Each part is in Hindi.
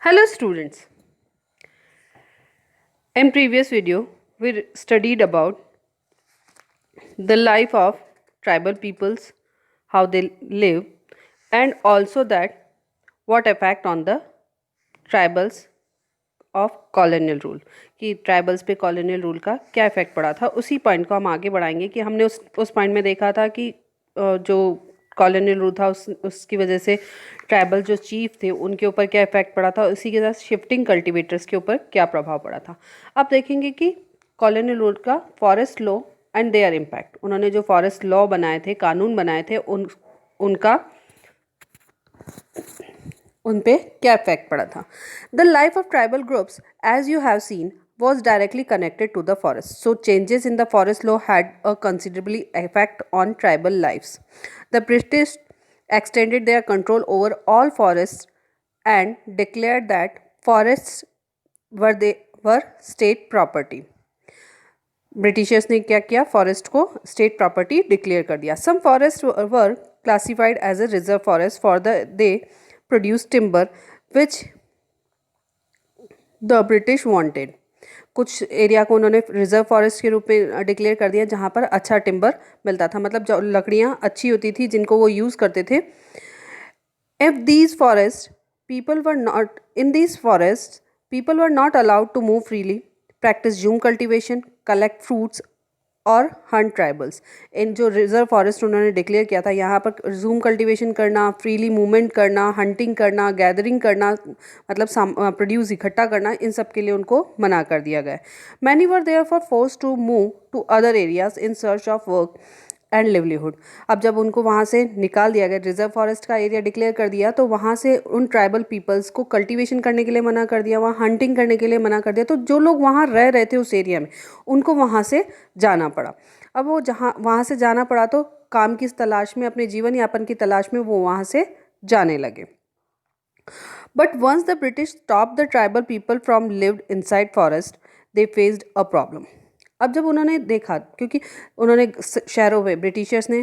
Hello students. In previous video we studied about the life of tribal peoples, how they live, and also that what effect on the tribals of colonial rule कि ट्राइबल्स पे कॉलोनियल रूल का क्या इफेक्ट पड़ा था। उसी पॉइंट को हम आगे बढ़ाएंगे कि हमने उस पॉइंट में देखा था कि जो कॉलोनियल रूल था उसकी वजह से ट्राइबल जो चीफ थे उनके ऊपर क्या इफेक्ट पड़ा था, उसी के साथ शिफ्टिंग कल्टीवेटर्स के ऊपर क्या प्रभाव पड़ा था। अब देखेंगे कि कॉलोनियल रूल का forest law and there impact, उन्होंने जो फॉरेस्ट लॉ बनाए थे, कानून बनाए थे, उनका उन पे क्या इफेक्ट पड़ा था। The life of tribal groups as you have seen was directly connected to the forest. So changes in the forest law had a considerable effect on tribal lives. The British extended their control over all forests and declared that forests were state property. Britishers ने क्या किया, फॉरेस्ट को स्टेट प्रॉपर्टी डिक्लेयर कर दिया. Some forest were classified as a reserve forest for they produce timber which the British wanted. कुछ एरिया को उन्होंने रिजर्व फॉरेस्ट के रूप में डिक्लेयर कर दिया जहाँ पर अच्छा टिम्बर मिलता था, मतलब जो लकड़ियाँ अच्छी होती थी जिनको वो यूज़ करते थे. If these forest people were not in these forest people were not allowed to move freely, practice jhum cultivation, collect fruits और हंट ट्राइबल्स. इन जो रिजर्व फॉरेस्ट उन्होंने डिक्लेयर किया था यहाँ पर जूम कल्टीवेशन करना, फ्रीली मूवमेंट करना, हंटिंग करना, गैदरिंग करना, मतलब प्रोड्यूस इकट्ठा करना, इन सब के लिए उनको मना कर दिया गया. Many were therefore force to move to other areas in search of work and livelihood. अब जब उनको वहाँ से निकाल दिया गया, रिजर्व फॉरेस्ट का एरिया डिक्लेयर कर दिया, तो वहाँ से उन ट्राइबल पीपल्स को कल्टीवेशन करने के लिए मना कर दिया, वहाँ हंटिंग करने के लिए मना कर दिया. तो जो लोग वहाँ रह रहे थे उस एरिया में उनको वहाँ से जाना पड़ा. अब वो जहाँ वहाँ से जाना पड़ा तो काम की तलाश में, अपने जीवन यापन की तलाश में वो वहाँ से जाने लगे. But once the British stop the tribal people from lived inside forest they faced a problem. अब जब उन्होंने देखा, क्योंकि उन्होंने शहरों पे, ब्रिटिशर्स ने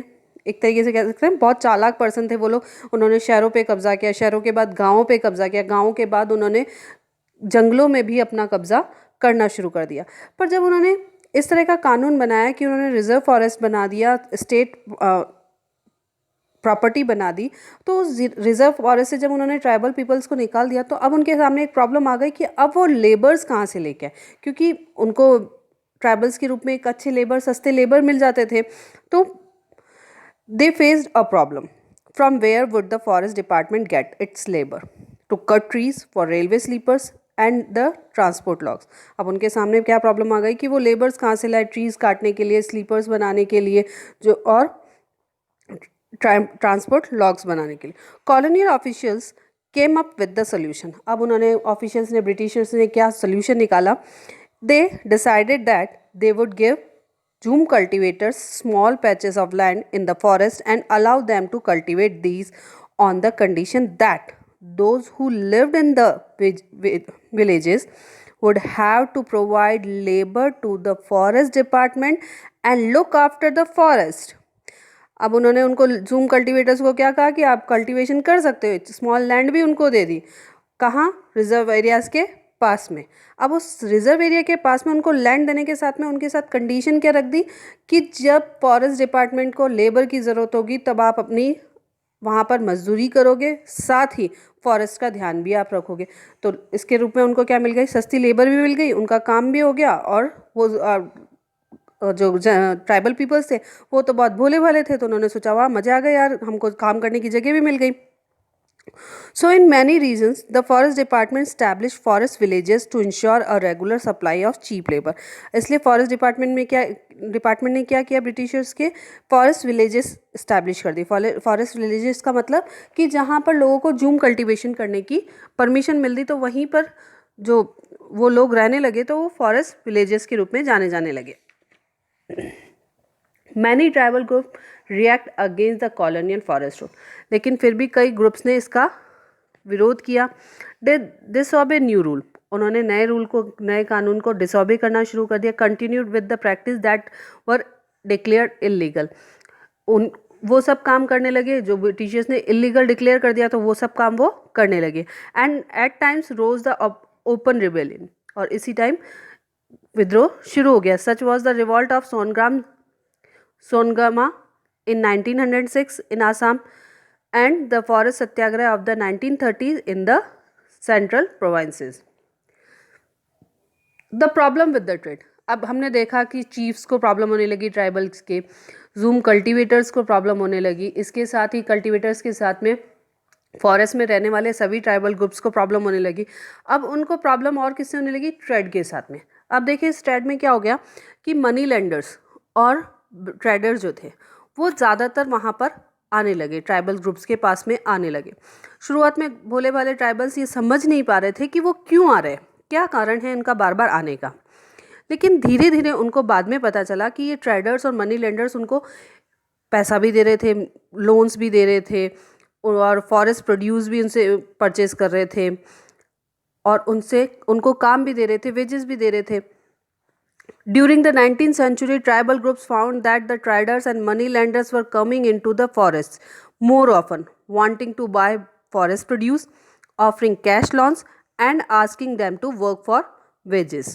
एक तरीके से कह सकते हैं बहुत चालाक पर्सन थे वो लोग, उन्होंने शहरों पे कब्जा किया, शहरों के बाद गाँवों पे कब्जा किया, गाँवों के बाद उन्होंने जंगलों में भी अपना कब्जा करना शुरू कर दिया. पर जब उन्होंने इस तरह का कानून बनाया कि उन्होंने रिजर्व फॉरेस्ट बना दिया, स्टेट प्रॉपर्टी बना दी, तो उस रिजर्व फॉरेस्ट से जब उन्होंने ट्राइबल पीपल्स को निकाल दिया तो अब उनके सामने एक प्रॉब्लम आ गई कि अब वो लेबर्स कहाँ से लेके आए, क्योंकि उनको ट्राइबल्स के रूप में एक अच्छे लेबर, सस्ते लेबर मिल जाते थे. तो they faced a problem. From where would the forest department get its labour to cut trees for railway sleepers and the transport logs. अब उनके सामने क्या प्रॉब्लम आ गई कि वो लेबर्स कहाँ से लाए ट्रीज काटने के लिए, स्लीपर्स बनाने के लिए, जो और ट्रांसपोर्ट लॉग्स बनाने के लिए. Colonial officials came up with the solution. अब उन्होंने ऑफिशियल्स ने, ब्रिटिशर्स ने क्या सोल्यूशन निकाला. They decided that they would give Zoom cultivators small patches of land in the forest and allow them to cultivate these on the condition that those who lived in the villages would have to provide labor to the forest department and look after the forest. अब उन्होंने उनको जूम कल्टीवेटर्स को क्या कहा कि आप कल्टीवेशन कर सकते हो, स्मॉल लैंड भी उनको दे दी. कहाँ? रिजर्व एरियाज़ के पास में. अब उस रिजर्व एरिया के पास में उनको लैंड देने के साथ में उनके साथ कंडीशन क्या रख दी कि जब फॉरेस्ट डिपार्टमेंट को लेबर की ज़रूरत होगी तब आप अपनी वहाँ पर मजदूरी करोगे, साथ ही फॉरेस्ट का ध्यान भी आप रखोगे. तो इसके रूप में उनको क्या मिल गई, सस्ती लेबर भी मिल गई, उनका काम भी हो गया, और वो जो ट्राइबल पीपल्स थे वो तो बहुत भोले भाले थे, तो उन्होंने सोचा वाह मज़ा आ गया यार, हमको काम करने की जगह भी मिल गई. So in many regions, the forest department established forest villages to ensure a regular supply of cheap labor. इसलिए फॉरेस्ट डिपार्टमेंट ने क्या किया, ब्रिटिशर्स के फॉरेस्ट विलेजेस इस्टेब्लिश कर दी. फॉरेस्ट विलेजेस का मतलब कि जहाँ पर लोगों को जूम कल्टीवेशन करने की परमिशन मिलती, तो वहीं पर जो वो लोग रहने लगे तो वो फॉरेस्ट विलेजेस के रूप में जाने लगे. Many tribal group react against the colonial forest rule. लेकिन फिर भी कई ग्रुप्स ने इसका विरोध किया. डिसऑबे न्यू रूल. उन्होंने नए कानून को डिसऑबे करना शुरू कर दिया. Continued with the practice that were declared illegal. वो सब काम करने लगे जो ब्रिटिशर्स ने इलीगल डिक्लेयर कर दिया, तो वो सब काम वो करने लगे। And at times rose the open rebellion, और इसी टाइम विद्रोह शुरू हो गया। Such was the revolt of सोनगामा in 1906 in Assam and the forest satyagraha of the 1930s in the central provinces. The problem with the trade, अब हमने देखा कि चीफ्स को प्रॉब्लम होने लगी, ट्राइबल्स के, जूम कल्टीवेटर्स को प्रॉब्लम होने लगी, इसके साथ ही कल्टीवेटर्स के साथ में फॉरेस्ट में रहने वाले सभी ट्राइबल ग्रुप्स को प्रॉब्लम होने लगी। अब उनको प्रॉब्लम और किससे होने लगी? ट्रेड के साथ में। अब देखिए इस ट्रेड में क्या हो गया कि मनी लेंडर्स और ट्रेडर्स जो थे वो ज़्यादातर वहाँ पर आने लगे, ट्राइबल ग्रुप्स के पास में आने लगे। शुरुआत में भोले भाले ट्राइबल्स ये समझ नहीं पा रहे थे कि वो क्यों आ रहे हैं, क्या कारण है इनका बार बार आने का। लेकिन धीरे धीरे उनको बाद में पता चला कि ये ट्रेडर्स और मनी लेंडर्स उनको पैसा भी दे रहे थे, लोन्स भी दे रहे थे, और फॉरेस्ट प्रोड्यूस भी उनसे परचेज कर रहे थे, और उनको काम भी दे रहे थे, वेजेस भी दे रहे थे। During the 19th century, tribal groups found that the traders and money lenders were coming into the forests more often, wanting to buy forest produce, offering cash loans, and asking them to work for wages.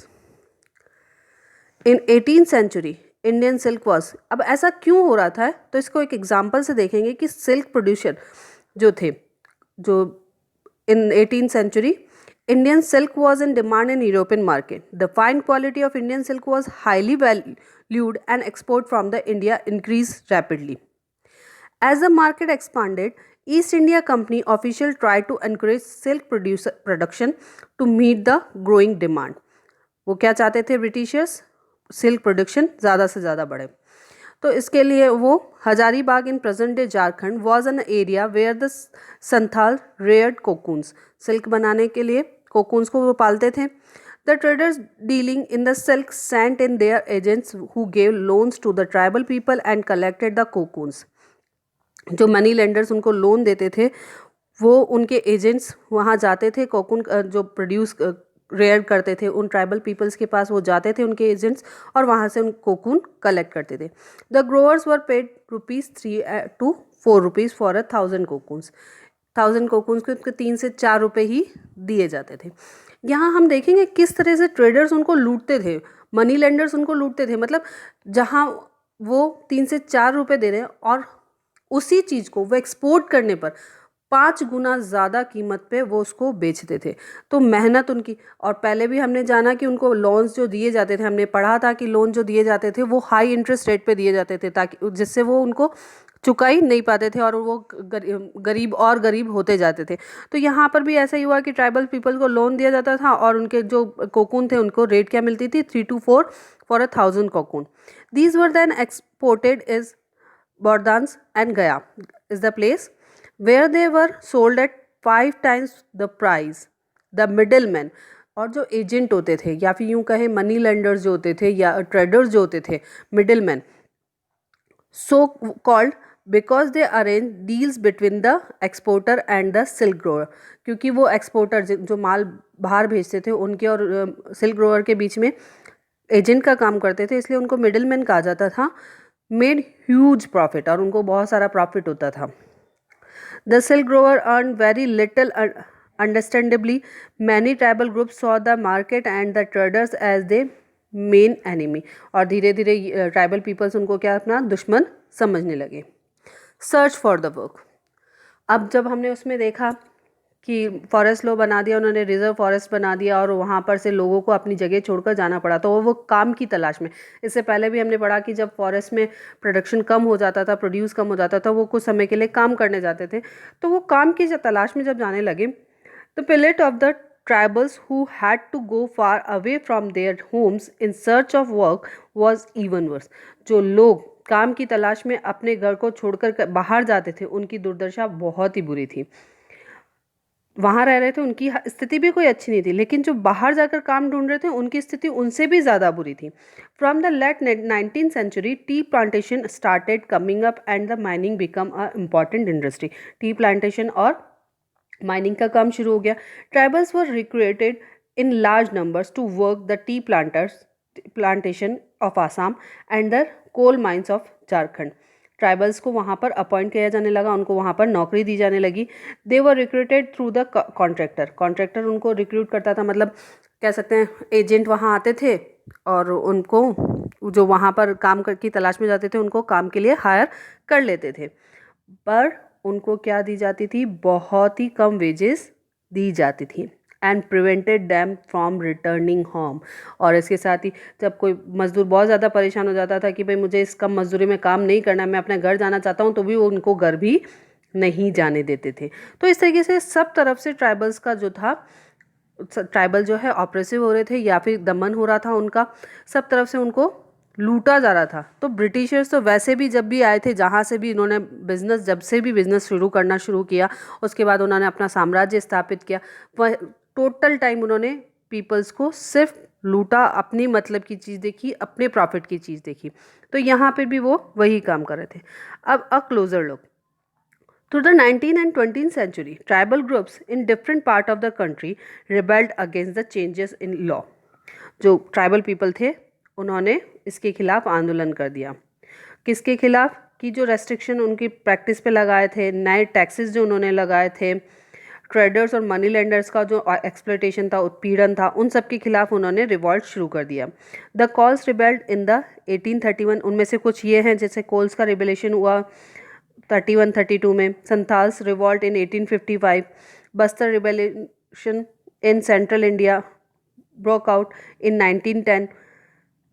In 18th century, Indian silk was, अब ऐसा क्यों हो रहा था, तो इसको एक एग्जाम्पल से देखेंगे कि सिल्क प्रोड्यूसर जो थे, जो in 18th century, Indian silk was in demand in European market. The fine quality of Indian silk was highly valued and export from the India increased rapidly. As the market expanded, East India Company officials tried to encourage silk production to meet the growing demand. वो क्या चाहते थे ब्रिटिशर्स? सिल्क प्रोडक्शन ज़्यादा से ज़्यादा बढ़े। तो इसके लिए वो Hazaribagh in present day Jharkhand was an area where the Santhal reared cocoons, silk बनाने के लिए कोकून्स को वो पालते थे। The traders dealing in the silk sent in their agents who gave loans to the tribal people and collected the cocoons. जो मनी लेंडर्स उनको लोन देते थे वो उनके एजेंट्स वहाँ जाते थे, कोकून जो प्रोड्यूस रेयर करते थे उन ट्राइबल पीपल्स के पास वो जाते थे उनके एजेंट्स, और वहाँ से उन कोकून कलेक्ट करते थे। The growers were paid ₹3 to ₹4 for 1,000 cocoons. 1,000 cocoons को 3 से 4 रुपये ही दिए जाते थे। यहाँ हम देखेंगे किस तरह से ट्रेडर्स उनको लूटते थे, मनी लेंडर्स उनको लूटते थे। मतलब जहाँ वो 3 से 4 रुपये दे रहे हैं और उसी चीज़ को वो एक्सपोर्ट करने पर 5 गुना ज़्यादा कीमत पे वो उसको बेचते थे। तो मेहनत उनकी, और पहले भी हमने जाना कि उनको लोन्स जो दिए जाते थे, हमने पढ़ा था कि लोन जो दिए जाते थे वो हाई इंटरेस्ट रेट पे दिए जाते थे, ताकि जिससे वो उनको चुका ही नहीं पाते थे और वो गरीब और गरीब होते जाते थे। तो यहाँ पर भी ऐसा ही हुआ कि ट्राइबल पीपल को लोन दिया जाता था और उनके जो कोकून थे उनको रेट क्या मिलती थी? 3 to 4 for 1,000 cocoon. These were then exported is Bordans and Gaya is the place where they were sold at 5 times the price. The middlemen, और जो एजेंट होते थे या फिर यूँ कहें मनी लेंडर्स जो होते थे या ट्रेडर्स जो होते थे, middleman, so called because they arrange deals between the exporter and the silk grower, क्योंकि वो एक्सपोर्टर जो माल बाहर भेजते थे उनके और सिल्क ग्रोअर के बीच में एजेंट का काम करते थे, इसलिए उनको मिडलमैन कहा जाता था। मेड ह्यूज प्रॉफिट, और उनको बहुत सारा प्रॉफिट होता था। The silk grower earn very little understandably, many tribal groups saw the market and the traders as their main enemy, और धीरे धीरे ट्राइबल पीपल्स उनको क्या अपना दुश्मन समझने लगे। सर्च फॉर द वर्क, अब जब हमने उसमें देखा कि फॉरेस्ट लॉ बना दिया उन्होंने, रिजर्व फॉरेस्ट बना दिया और वहाँ पर से लोगों को अपनी जगह छोड़कर जाना पड़ा, तो वो काम की तलाश में, इससे पहले भी हमने पढ़ा कि जब फॉरेस्ट में प्रोडक्शन कम हो जाता था, प्रोड्यूस कम हो जाता था, वो कुछ समय के लिए काम करने जाते थे। तो वो काम की तलाश में जब जाने लगे, the plight of the tribals who had to go far away from their homes in search of work was even worse. जो लोग काम की तलाश में अपने घर को छोड़कर बाहर जाते थे उनकी दुर्दशा बहुत ही बुरी थी। वहाँ रह रहे थे उनकी स्थिति भी कोई अच्छी नहीं थी, लेकिन जो बाहर जाकर काम ढूंढ रहे थे उनकी स्थिति उनसे भी ज़्यादा बुरी थी। From the late 19th century tea plantation started coming up and the mining become a important industry. Tea plantation और माइनिंग का काम शुरू हो गया। Tribals were recruited in large numbers to work the tea plantation of Assam and the coal mines of Jharkhand. Tribals को वहाँ पर अपॉइंट किया जाने लगा, उनको वहाँ पर नौकरी दी जाने लगी। दे वर रिक्रूटेड थ्रू द कॉन्ट्रैक्टर उनको रिक्रूट करता था, मतलब कह सकते हैं एजेंट वहाँ आते थे और उनको जो वहाँ पर काम की तलाश में जाते थे उनको काम के लिए हायर कर लेते थे। पर उनको क्या दी जाती थी, बहुत ही कम वेजेस दी जाती थी and prevented them from returning home. और इसके साथ ही जब कोई मज़दूर बहुत ज़्यादा परेशान हो जाता था कि भाई मुझे इस कम मजदूरी में काम नहीं करना, मैं अपने घर जाना चाहता हूँ, तो भी वो उनको घर भी नहीं जाने देते थे। तो इस तरीके से सब तरफ से ट्राइबल्स का जो था, ट्राइबल जो है ऑप्रेसिव हो रहे थे या फिर दमन हो रहा था उनका, सब तरफ से उनको लूटा जा रहा था। तो ब्रिटिशर्स तो वैसे भी जब भी आए थे, जहाँ से भी इन्होंने बिजनेस, जब से भी बिजनेस करना शुरू किया, उसके बाद उन्होंने अपना साम्राज्य स्थापित किया, वह टोटल टाइम उन्होंने पीपल्स को सिर्फ लूटा, अपनी मतलब की चीज़ देखी, अपने प्रॉफिट की चीज़ देखी। तो यहाँ पे भी वो वही काम कर रहे थे। अब a closer look through the 19th and 20th century, tribal groups in different part of the country rebelled against the changes in law. जो ट्राइबल पीपल थे उन्होंने इसके खिलाफ आंदोलन कर दिया। किसके खिलाफ? कि जो रेस्ट्रिक्शन उनकी प्रैक्टिस पे लगाए थे, नए टैक्सेस जो उन्होंने लगाए थे, ट्रेडर्स और मनी लेंडर्स का जो एक्सप्लॉयटेशन था, उत्पीड़न था, उन सब के खिलाफ उन्होंने रिवॉल्ट शुरू कर दिया। The calls rebelled in the 1831, उनमें से कुछ ये हैं, जैसे कोल्स का रिबेलेशन हुआ 31-32 में, Santhals revolt in 1855, Bastar rebellion in central India broke out in 1910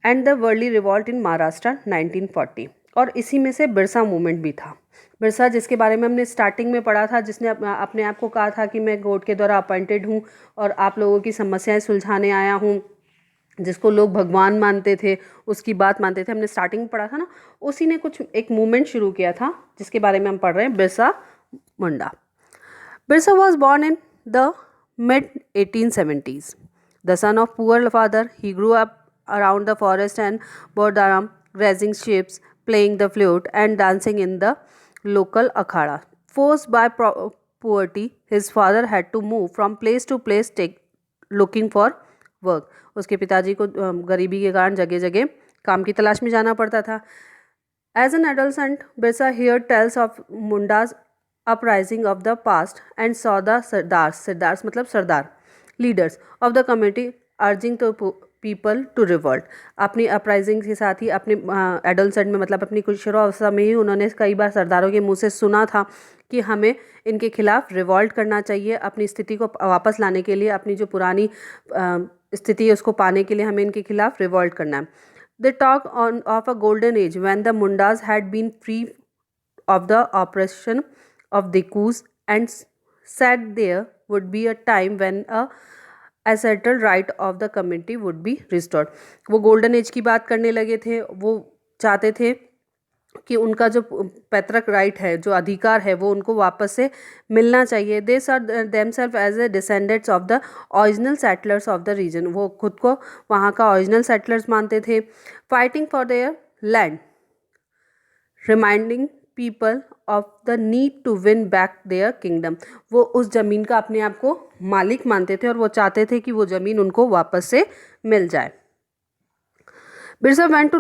and the Warli revolt in Maharashtra 1940। और इसी में से बिरसा मूवमेंट भी था। बिरसा, जिसके बारे में हमने स्टार्टिंग में पढ़ा था, जिसने अपने आप को कहा था कि मैं गॉड के द्वारा अपॉइंटेड हूँ और आप लोगों की समस्याएं सुलझाने आया हूँ, जिसको लोग भगवान मानते थे, उसकी बात मानते थे, हमने स्टार्टिंग में पढ़ा था ना, उसी ने कुछ एक मूवमेंट शुरू किया था जिसके बारे में हम पढ़ रहे हैं, Birsa Munda. Birsa was born in the mid 1870s. The son of poor father, he grew up around the forest and Bordaram, raising sheep, playing the flute, and dancing in the local akhada. Forced by poverty, his father had to move from place to place, looking for work. उसके पिताजी को गरीबी के कारण जगह जगह काम की तलाश में जाना पड़ता था। As an adolescent, Birsa heard tales of Munda's uprising of the past and saw the Sardars मतलब सरदार, leaders of the community urging the people to revolt. अपनी अपराइजिंग के साथ ही अपने एडोलसेंट में, मतलब अपनी किशोरावस्था में ही उन्होंने कई बार सरदारों के मुंह से सुना था कि हमें इनके खिलाफ रिवॉल्ट करना चाहिए, अपनी स्थिति को वापस लाने के लिए, अपनी जो पुरानी स्थिति है उसको पाने के लिए हमें इनके खिलाफ रिवॉल्ट करना है। They talk of a golden age when the Mundas had been free of the oppression of Dikus and said there would be a time when a asserted right of the community would be restored. वो गोल्डन एज की बात करने लगे थे, वो चाहते थे कि उनका जो पैतृक राइट है, जो अधिकार है, वो उनको वापस से मिलना चाहिए। They saw themselves as a descendants of the original settlers of the region, वो खुद को वहाँ का ओरिजिनल सेटलर्स मानते थे। Fighting for their land, reminding people of the need to win back their kingdom, वो उस ज़मीन का अपने आप को मालिक मानते थे और वो चाहते थे कि वो ज़मीन उनको वापस से मिल जाए। Birsa went to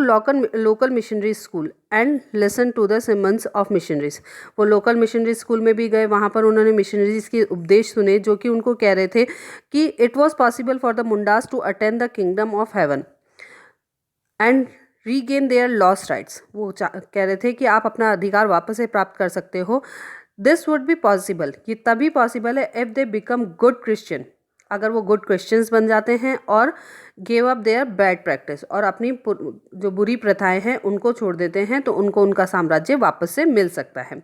local missionary school and listened to the sermons of missionaries. वो लोकल मिशनरी स्कूल में भी गए, वहाँ पर उन्होंने मिशनरीज के उपदेश सुने जो कि उनको कह रहे थे कि it was possible for the Mundas to attend the kingdom of heaven and regain their lost rights. वो कह रहे थे कि आप अपना अधिकार वापस से प्राप्त कर सकते हो। दिस वुड बी पॉसिबल, ये तभी पॉसिबल है if they become good Christian, अगर वो गुड क्रिश्चियंस बन जाते हैं और give up there bad practice, और अपनी जो बुरी प्रथाएं हैं उनको छोड़ देते हैं, तो उनको उनका साम्राज्य वापस से मिल सकता है।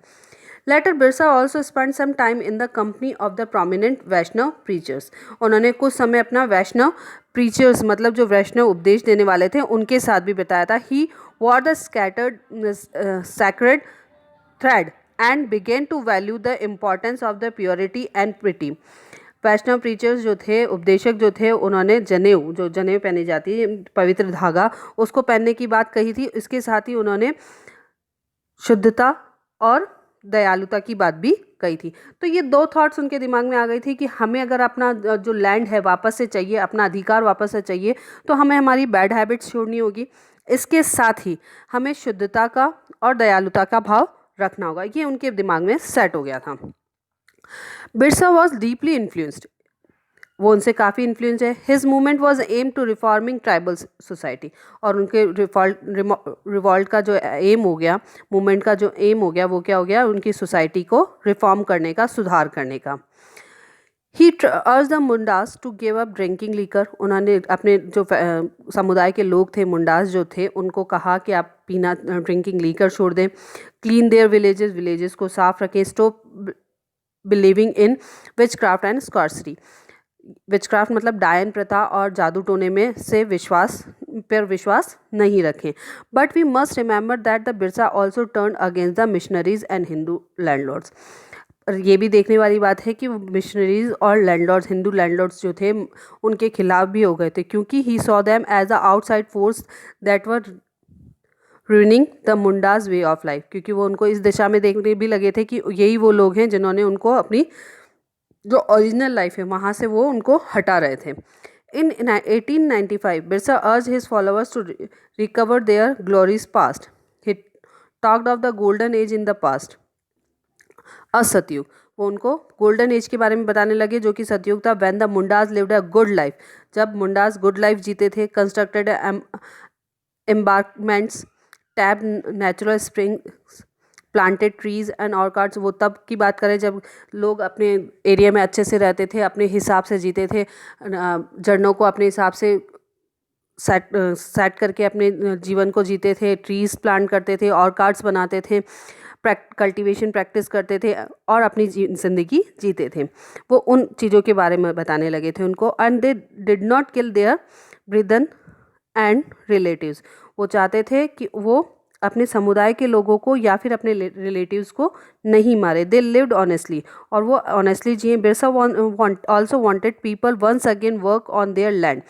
Later Birsa also spend some time in the company of the prominent Vaishnav preachers, उन्होंने कुछ समय अपना वैष्णव प्रीचर्स मतलब जो वैष्णव उपदेश देने वाले थे उनके साथ भी बिताया था। He wore the scattered sacred thread and began to value the importance of the purity and piety. Vaishnav preachers जो थे, उपदेशक जो थे, उन्होंने जनेऊ, जो जनेऊ पहनी जाती है, पवित्र धागा, उसको पहनने की बात कही थी। इसके साथ ही उन्होंने शुद्धता और दयालुता की बात भी कही थी। तो ये दो थॉट्स उनके दिमाग में आ गई थी कि हमें अगर अपना जो लैंड है वापस से चाहिए, अपना अधिकार वापस से चाहिए, तो हमें हमारी बैड हैबिट्स छोड़नी होगी इसके साथ ही हमें शुद्धता का और दयालुता का भाव रखना होगा। ये उनके दिमाग में सेट हो गया था। बिरसा वॉज डीपली इन्फ्लुएंस्ड, वो उनसे काफ़ी इन्फ्लुएंस है। His movement was aim to reforming tribal society, और उनके रिवॉल्ट का जो एम हो गया, मूवमेंट का जो एम हो गया, वो क्या हो गया, उनकी सोसाइटी को रिफॉर्म करने का, सुधार करने का। He urged the Mundas to give up drinking liquor, उन्होंने अपने जो समुदाय के लोग थे, मुंडास जो थे, उनको कहा कि आप पीना, ड्रिंकिंग लीकर छोड़ दें। क्लीन देयर विलेजेस, विलेजेस को साफ रखें। Stop believing in witchcraft and sorcery, witchcraft मतलब डायन प्रथा और जादू टोने में से विश्वास नहीं रखें। But we must remember that the Birsa also turn against the missionaries and Hindu landlords. ये भी देखने वाली बात है कि मिशनरीज और लैंडलॉर्ड्स, हिंदू लैंडलॉर्ड्स जो थे, उनके खिलाफ भी हो गए थे, क्योंकि he saw them as a outside force that were ruining the Mundas way of life, क्योंकि वो उनको इस दिशा में देखने भी लगे थे कि यही वो लोग हैं जिन्होंने उनको अपनी जो ओरिजिनल लाइफ है वहाँ से वो उनको हटा रहे थे। इन 1895 Birsa urged his followers to recover their glories past. He talked of the golden age in the past, असतयुग। वो उनको गोल्डन एज के बारे में बताने लगे, जो कि सतयुग था। When the Mundas lived a good life, जब मुंडाज गुड लाइफ जीते थे। Constructed embankments, tap natural spring, planted trees and orchards. वो तब की बात करें जब लोग अपने एरिया में अच्छे से रहते थे, अपने हिसाब से जीते थे, झरनों को अपने हिसाब से सेट करके अपने जीवन को जीते थे। ट्रीज प्लांट करते थे, ऑर्कार्ड्स बनाते थे, कल्टीवेशन प्रैक्टिस करते थे और अपनी ज़िंदगी जीते थे। वो उन चीज़ों के बारे में बताने लगे थे उनको। And they did not kill their brethren and relatives, वो चाहते थे कि वो अपने समुदाय के लोगों को या फिर अपने रिलेटिव्स को नहीं मारे। दे लिव्ड ऑनेस्टली, और वो ऑनेस्टली जिए। Birsa also wanted people once again work on their land,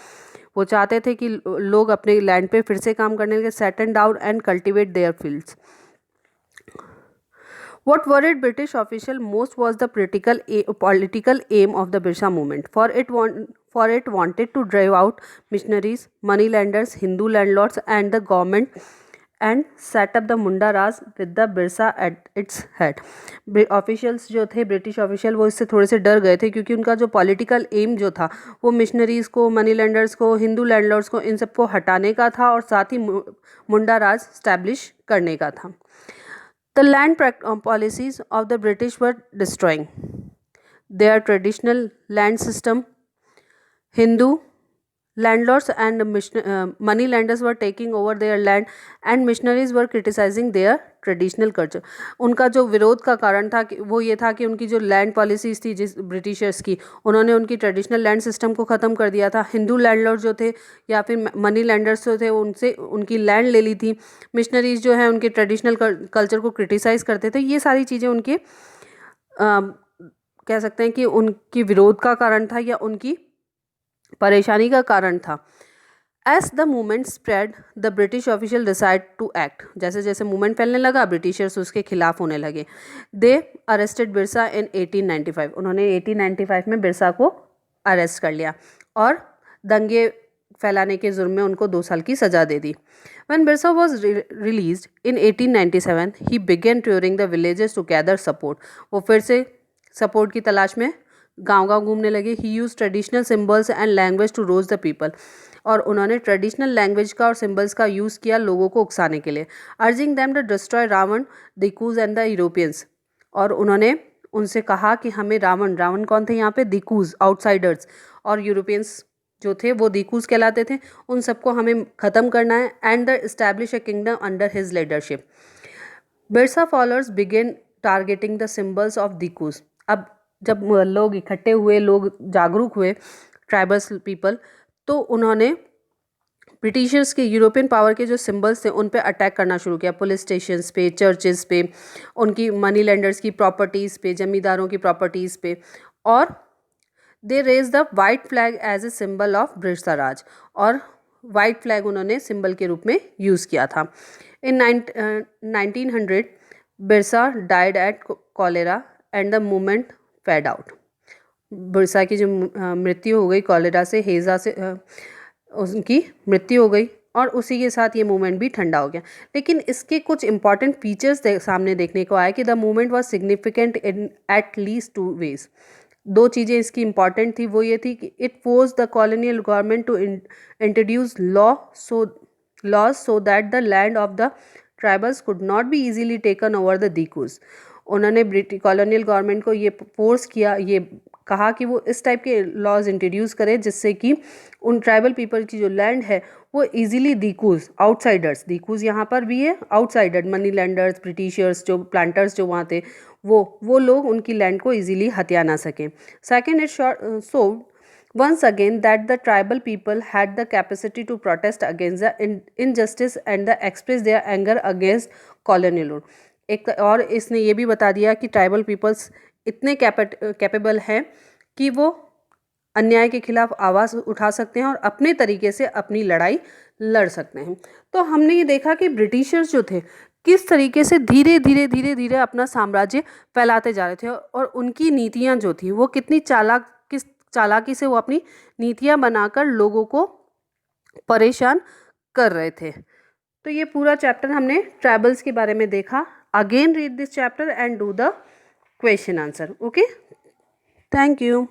वो चाहते थे कि लोग अपने लैंड पे फिर से काम करने लगे। Settle down and cultivate there fields. What worried British official most was the political aim of the Birsa movement. For it wanted to drive out missionaries, moneylenders, Hindu landlords, and the government, and set up the Munda Raj with the Birsa at its head. Officials जो थे, ब्रिटिश ऑफिशियल, वो इससे थोड़े से डर गए थे, क्योंकि उनका जो पॉलिटिकल एम जो था वो मिशनरीज़ को, मनी लैंडर्स को, हिंदू लैंडलॉर्ड्स को, इन सबको हटाने का था और साथ ही मुंडा राज स्टैब्लिश करने का था। The land policies of the British were destroying their traditional land system. Hindu landlords and money lenders were taking over their land, and missionaries were criticizing their traditional culture. उनका जो विरोध का कारण था कि वो ये था कि उनकी जो लैंड पॉलिसीज़ थी जिस ब्रिटिशर्स की, उन्होंने उनकी ट्रेडिशनल लैंड सिस्टम को ख़त्म कर दिया था। हिंदू लैंडलॉर्ड जो थे या फिर मनी लैंडर्स जो थे, उनसे उनकी लैंड ले ली थी। मिशनरीज जो है उनके ट्रेडिशनल कल्चर को क्रिटिसाइज़ करते थे। ये सारी चीज़ें उनके कह सकते हैं कि उनकी विरोध का कारण था या उनकी परेशानी का कारण था। As the movement spread the British official decide to act, जैसे जैसे मूवमेंट फैलने लगा ब्रिटिशर्स उसके खिलाफ होने लगे। दे अरेस्टेड बिरसा इन 1895, उन्होंने 1895 में बिरसा को अरेस्ट कर लिया और दंगे फैलाने के जुर्म में उनको 2 साल की सज़ा दे दी। When Birsa was released in 1897, he began touring the villages to gather support. वो फिर से सपोर्ट की तलाश में गांव-गांव घूमने लगे। He use traditional symbols and language to rouse the people, और उन्होंने ट्रेडिशनल लैंग्वेज का और सिम्बल्स का यूज़ किया लोगों को उकसाने के लिए। Urging them to destroy Ravana, dikus and the Europeans, और उन्होंने उनसे कहा कि हमें रावण कौन थे यहाँ पे, दिकूज आउटसाइडर्स, और यूरोपियंस जो थे वो दिकूज कहलाते थे, उन सबको हमें ख़त्म करना है। And the establish a kingdom under his leadership. Birsa followers began targeting the symbols of dikus. अब जब लोग इकट्ठे हुए, लोग जागरूक हुए, ट्राइबल्स पीपल, तो उन्होंने ब्रिटिशर्स के, यूरोपियन पावर के जो सिंबल्स थे उन पे अटैक करना शुरू किया। पुलिस स्टेशंस पे, चर्चेस पे, उनकी मनी लेंडर्स की प्रॉपर्टीज़ पे, जमींदारों की प्रॉपर्टीज़ पे, और they raised the white flag as a symbol of Birsa Raj, और वाइट फ्लैग उन्होंने सिंबल के रूप में यूज़ किया था। In 1900 Birsa died at cholera and the movement fade out. Birsa की जो मृत्यु हो गई कॉलेरा से, हेज़ा से उनकी मृत्यु हो गई और उसी के साथ ये मूवमेंट भी ठंडा हो गया। लेकिन इसके कुछ इंपॉर्टेंट फीचर्स सामने देखने को आया कि the movement was significant in at least 2 ways. 2 चीज़ें इसकी इंपॉर्टेंट थी, वो ये थी कि it forced the colonial government to introduce laws so that the land of the tribals could not be easily taken over the dikus. उन्होंने ब्रिटिश कॉलोनियल गवर्नमेंट को ये फोर्स किया, ये कहा कि वो इस टाइप के लॉज इंट्रोड्यूस करें जिससे कि उन ट्राइबल पीपल की जो लैंड है वो इजीली दीकूज, आउटसाइडर्स, दीकूज यहाँ पर भी है, आउटसाइडर मनी लैंडर्स, ब्रिटिशर्स, जो प्लांटर्स जो वहाँ थे, वो लोग उनकी लैंड को इजीली हथिया ना सकें। Second, it show once again that the tribal people had the capacity to protest against the injustice and the express their anger against colonial rule। एक और इसने ये भी बता दिया कि ट्राइबल पीपल्स इतने कैपेबल हैं कि वो अन्याय के खिलाफ आवाज़ उठा सकते हैं और अपने तरीके से अपनी लड़ाई लड़ सकते हैं। तो हमने ये देखा कि ब्रिटिशर्स जो थे किस तरीके से धीरे धीरे अपना साम्राज्य फैलाते जा रहे थे और उनकी नीतियाँ जो थी वो कितनी किस चालाकी से वो अपनी नीतियाँ बनाकर लोगों को परेशान कर रहे थे। तो ये पूरा चैप्टर हमने ट्राइबल्स के बारे में देखा। Again read this chapter and do the question answer. Okay, thank you.